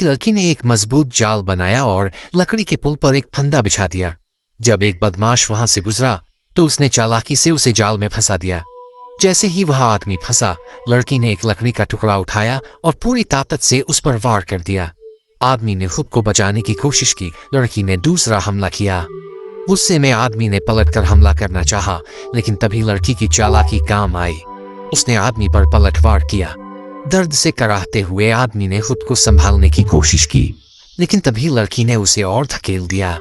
एक लड़की ने एक मजबूत जाल बनाया और लकड़ी के पुल पर एक फंदा बिछा दिया। जब एक बदमाश वहां से गुजरा तो उसने चालाकी से उसे जाल में फंसा दिया। जैसे ही वह आदमी फंसा, लड़की ने एक लकड़ी का टुकड़ा उठाया और पूरी ताकत से उस पर वार कर दिया। आदमी ने खुद को बचाने की कोशिश की। लड़की ने दूसरा हमला किया। गुस्से में आदमी ने पलटकर हमला करना चाहा, लेकिन तभी लड़की की चालाकी काम आई। उसने आदमी पर पलटवार किया। दर्द से कराहते हुए आदमी ने खुद को संभालने की कोशिश की, लेकिन तभी लड़की ने उसे और धकेल दिया,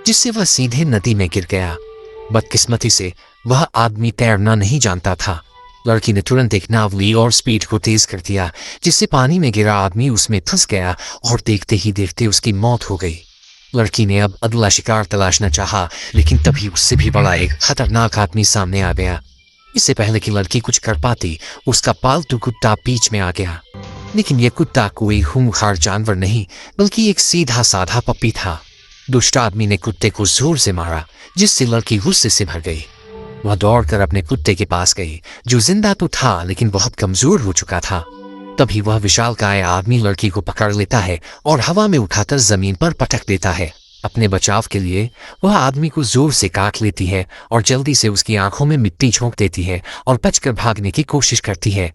जिससे वह सीधे नदी में गिर गया। बदकिस्मती से वह आदमी तैरना नहीं जानता था। लड़की ने तुरंत एक नाव ली और स्पीड को तेज कर दिया, जिससे पानी में गिरा आदमी उसमें फंस गया और देखते ही देखते उसकी मौत हो गई। लड़की ने अब अगला शिकार तलाशना चाहा, लेकिन तभी उससे भी बड़ा एक खतरनाक आदमी सामने आ गया। इससे पहले कि लड़की कुछ कर पाती, उसका पालतू कुत्ता बीच में आ गया। लेकिन यह कुत्ता कोई खूंखार जानवर नहीं, बल्कि एक सीधा साधा पप्पी था। दुष्ट आदमी ने कुत्ते को जोर से मारा, जिससे लड़की गुस्से से भर गई। वह दौड़कर अपने कुत्ते के पास गई, जो जिंदा तो था लेकिन बहुत कमजोर हो चुका था। तभी वह विशालकाय आदमी लड़की को पकड़ लेता है और हवा में उठाकर जमीन पर पटक देता है। अपने बचाव के लिए वह आदमी को जोर से काट लेती है और जल्दी से उसकी आंखों में मिट्टी झोंक देती है और बचकर भागने की कोशिश करती है।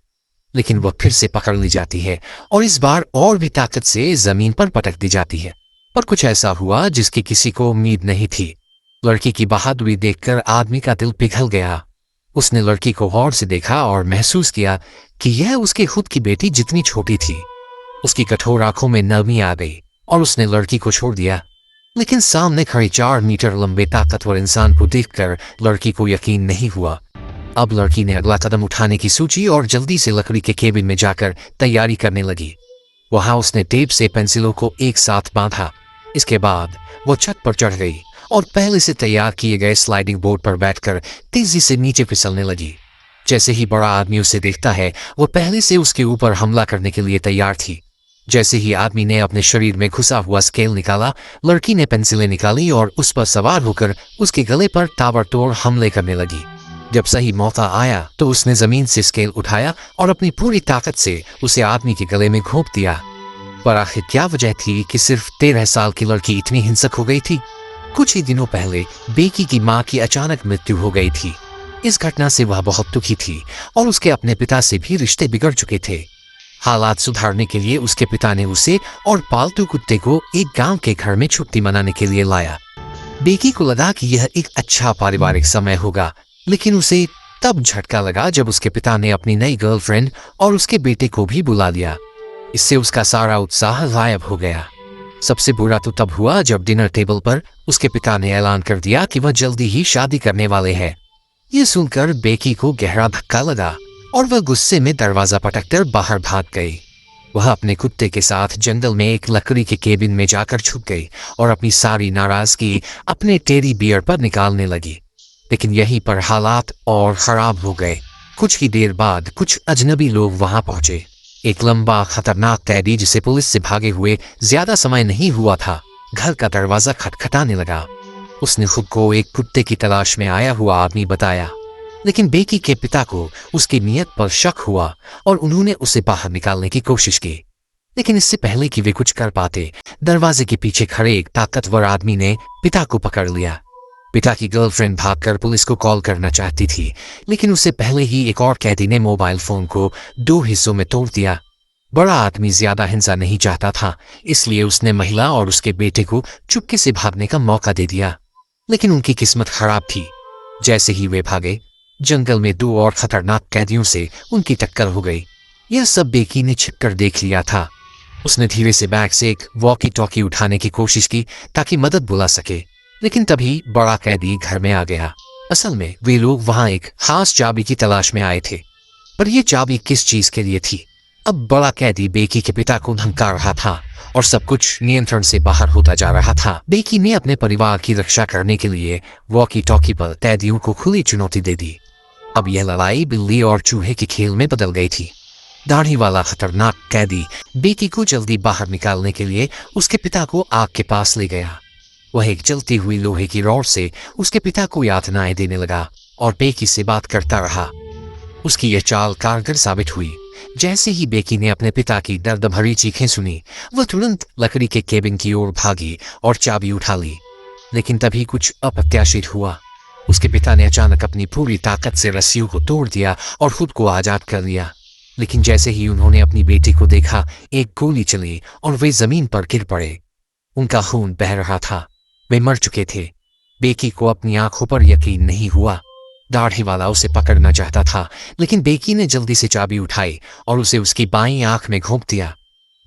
लेकिन वह फिर से पकड़ ली जाती है और इस बार और भी ताकत से जमीन पर पटक दी जाती है। पर कुछ ऐसा हुआ जिसकी किसी को उम्मीद नहीं थी। लड़की की बहादुरी देखकर आदमी का दिल पिघल गया। उसने लड़की को गौर से देखा और महसूस किया कि यह उसकी खुद की बेटी जितनी छोटी थी। उसकी कठोर आंखों में नरमी आ गई और उसने लड़की को छोड़ दिया। लेकिन सामने खड़े 4 मीटर लंबे ताकतवर इंसान को देखकर लड़की को यकीन नहीं हुआ। अब लड़की ने अगला कदम उठाने की सोची और जल्दी से लकड़ी के केबिन में जाकर तैयारी करने लगी। वहां उसने टेप से पेंसिलों को एक साथ बांधा। इसके बाद वो छत पर चढ़ गई और पहले से तैयार किए गए स्लाइडिंग बोर्ड पर बैठकर तेजी से नीचे फिसलने लगी। जैसे ही बड़ा आदमी उसे देखता है, वो पहले से उसके ऊपर हमला करने के लिए तैयार थी। जैसे ही आदमी ने अपने शरीर में घुसा हुआ स्केल निकाला, लड़की ने पेंसिलें निकाली और उस पर सवार होकर उसके गले पर ताबड़तोड़ हमले करने लगी। जब सही मौका आया तो उसने जमीन से स्केल उठाया और अपनी पूरी ताकत से उसे आदमी के गले में घोंप दिया। पर आखिर क्या वजह थी कि सिर्फ 13 साल की लड़की इतनी हिंसक हो गई थी? कुछ ही दिनों पहले बेकी की मां की अचानक मृत्यु हो गई थी। इस घटना से वह बहुत दुखी थी और उसके अपने पिता से भी रिश्ते बिगड़ चुके थे। हालात सुधारने के लिए उसके पिता ने उसे और पालतू कुत्ते को एक गांव के घर में छुट्टी मनाने के लिए लाया। बेकी को लगा कि यह एक अच्छा पारिवारिक समय होगा, लेकिन उसे तब झटका लगा जब उसके पिता ने अपनी नई गर्लफ्रेंड और उसके बेटे को भी बुला लिया। इससे उसका सारा उत्साह गायब हो गया। सबसे बुरा तो तब हुआ जब डिनर टेबल पर उसके पिता ने ऐलान कर दिया कि वह जल्दी ही शादी करने वाले हैं। ये सुनकर बेकी को गहरा धक्का लगा और वह गुस्से में दरवाजा पटककर बाहर भाग गई। वह अपने कुत्ते के साथ जंगल में एक लकड़ी के केबिन में जाकर छुप गई और अपनी सारी नाराजगी अपने टेडी बियर पर निकालने लगी। लेकिन यहीं पर हालात और खराब हो गए। कुछ ही देर बाद कुछ अजनबी लोग वहां पहुंचे। एक लंबा खतरनाक कैदी जिसे पुलिस से भागे हुए ज्यादा समय नहीं हुआ था, घर का दरवाजा खटखटाने लगा। उसने खुद को एक कुत्ते की तलाश में आया हुआ आदमी बताया, लेकिन बेकी के पिता को उसकी नीयत पर शक हुआ और उन्होंने उसे बाहर निकालने की कोशिश की। लेकिन इससे पहले कि वे कुछ कर पाते, दरवाजे के पीछे खड़े एक ताकतवर आदमी ने पिता को पकड़ लिया। पिता की गर्लफ्रेंड भागकर पुलिस को कॉल करना चाहती थी, लेकिन उससे पहले ही एक और कैदी ने मोबाइल फोन को 2 हिस्सों में तोड़ दिया। बड़ा आदमी ज्यादा हिंसा नहीं चाहता था, इसलिए उसने महिला और उसके बेटे को चुपके से भागने का मौका दे दिया। लेकिन उनकी किस्मत खराब थी। जैसे ही वे भागे, जंगल में 2 और खतरनाक कैदियों से उनकी टक्कर हो गई। यह सब बेकी ने छिपकर देख लिया था। उसने धीरे से बैग से एक वॉकी टॉकी उठाने की कोशिश की ताकि मदद बुला सके, लेकिन तभी बड़ा कैदी घर में आ गया। असल में वे लोग वहां एक खास चाबी की तलाश में आए थे, पर यह चाबी किस चीज के लिए थी? अब बड़ा कैदी बेकी के पिता को धमका रहा था और सब कुछ नियंत्रण से बाहर होता जा रहा था। बेकी ने अपने परिवार की रक्षा करने के लिए वॉकी टॉकी पर कैदियों को खुली चुनौती दे दी। अब यह लड़ाई बिल्ली और चूहे के खेल में बदल गई थी। दाढ़ी वाला खतरनाक कैदी बेकी को जल्दी बाहर निकालने के लिए उसके पिता को आग के पास ले गया। वह एक जलती हुई लोहे की रॉड से उसके पिता को यातनाएं देने लगा और बेकी से बात करता रहा। उसकी यह चाल कारगर साबित हुई, जैसे ही बेकी ने अपने पिता की दर्द भरी चीखें सुनी, वह तुरंत लकड़ी के केबिन की ओर भागी और चाबी उठा ली। लेकिन तभी कुछ अप्रत्याशित हुआ। उसके पिता ने अचानक अपनी पूरी ताकत से रस्सियों को तोड़ दिया और खुद को आजाद कर लिया। लेकिन जैसे ही उन्होंने अपनी बेटी को देखा, एक गोली चली और वे जमीन पर गिर पड़े। उनका खून बह रहा था। वे मर चुके थे। बेकी को अपनी आंखों पर यकीन नहीं हुआ। दाढ़ी वाला उसे पकड़ना चाहता था, लेकिन बेकी ने जल्दी से चाबी उठाई और उसे उसकी बाईं आंख में घोंप दिया।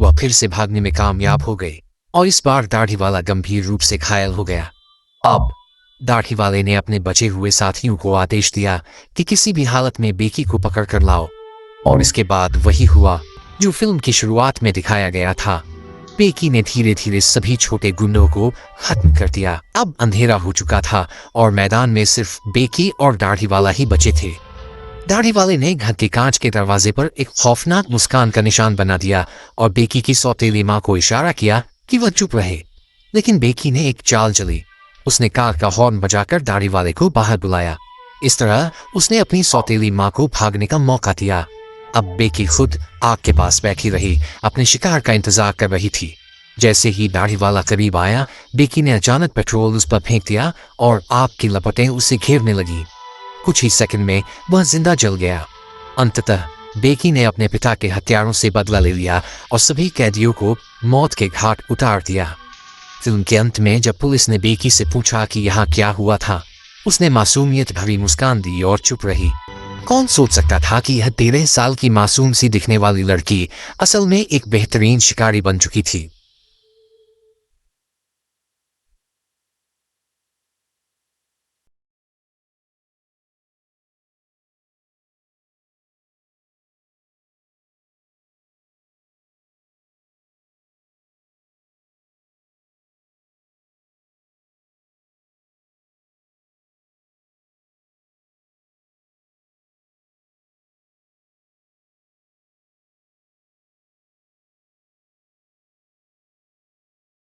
वह फिर से भागने में कामयाब हो गई और इस बार दाढ़ी वाला गंभीर रूप से घायल हो गया। अब दाढ़ी वाले ने अपने बचे हुए साथियों को आदेश दिया कि किसी भी हालत में बेकी को पकड़ कर लाओ। और इसके बाद वही हुआ जो फिल्म की शुरुआत में दिखाया गया था। बेकी ने धीरे धीरे सभी छोटे गुंडों को खत्म कर दिया। अब अंधेरा हो चुका था और मैदान में सिर्फ बेकी और दाढ़ी वाला ही बचे थे। दाढ़ी वाले ने घर के कांच के दरवाजे पर एक खौफनाक मुस्कान का निशान बना दिया और बेकी की सौतेली माँ को इशारा किया कि वह चुप रहे। लेकिन बेकी ने एक चाल चली। उसने कार का हॉर्न बजाकर दाढ़ी वाले को बाहर बुलाया। इस तरह उसने अपनी सौतेली माँ को भागने का मौका दिया। अब बेकी खुद आग के पास बैठी रही, अपने शिकार का इंतजार कर रही थी। जैसे ही दाढ़ी वाला करीब आया, बेकी ने अचानक पेट्रोल उस पर फेंक दिया और आग की लपटें उसे घेरने लगी। कुछ ही सेकंड में वह जिंदा जल गया। अंततः बेकी ने अपने पिता के हत्यारों से बदला ले लिया और सभी कैदियों को मौत के घाट उतार दिया। फिल्म के अंत में जब पुलिस ने बेकी से पूछा कि यहाँ क्या हुआ था, उसने मासूमियत भरी मुस्कान दी और चुप रही। कौन सोच सकता था कि यह 13 साल की मासूम सी दिखने वाली लड़की असल में एक बेहतरीन शिकारी बन चुकी थी।